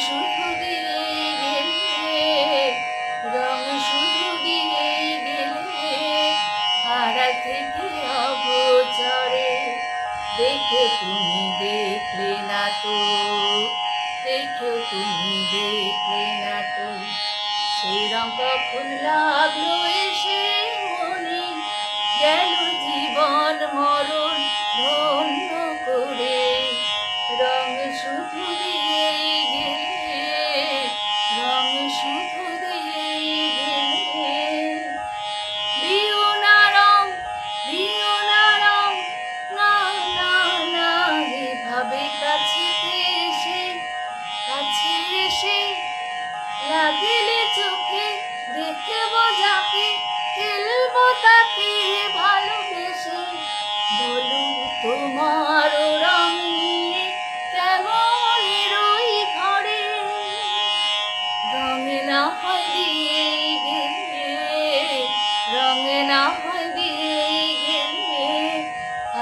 শুধু দিয়ে গেলে, রং শুধু দিয়ে গেলে, আড়াল থেকে অগোচরে। দেখে তুমি দেখলে না তো, দেখেও তুমি দেখলে না তো, সেই রং কখন লাগলো এসে মনে, গেল জীবন মরণ ধন্য করে। রং শুধু দিয়ে গেলে, রং শুধু দিয়ে গেলে। দিও না রং, দিও না রং, না না না, এভাবে কাছে এসে, কাছে এসে লাগিলে চোখে, দেখব যাকে, খেলবো তাকে ভালোবেসে। বলো তোমার রং নিয়ে কেমন রই ঘরে, রং না হয় দিয়ে গেলে, রং না হয় দিয়ে গেলে,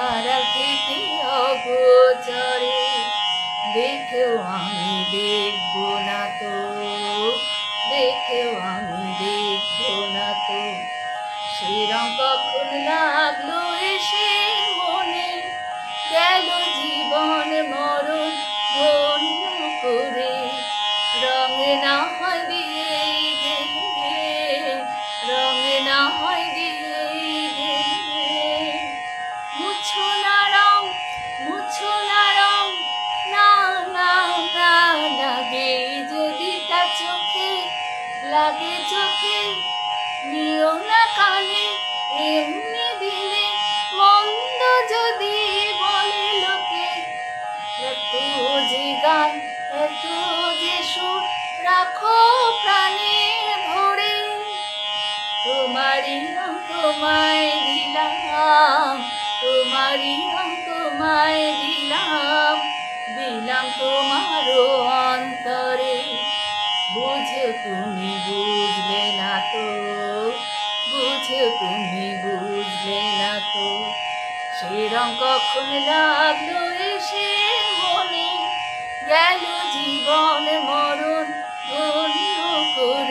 আড়াল থেকে অগোচরে। দেখেও আমি দেখবো না তো, দেখেও আমি দেখবো না তো, সেই রং কখন লাগলো এসে মনে, গেল জীবন মরণ ধন্য করে। রং না হয় দিয়ে গেলে, রং না হয় দিয়ে গেলে। মুছো না রং, মুছো না রং, না না না, লাগে যদি তা চোখে, লাগে চোখে। নিও না কানে এমনি দিনে, মন্দ যদি বলে লোকে। এত যে গান, এত যে সুর, রাখো প্রাণে ভরে। তোমারই রং তোমায় দিলাম, তোমারই রং তোমায় দিলাম, দিলাম তোমারও অন্তরে। বুঝেও তুমি বুঝলে না তো, বুঝেও তুমি বুঝলে না তো, সে রং কখন লাগলো এসে মনে, গেল জীবন মরণ ধন্য করে।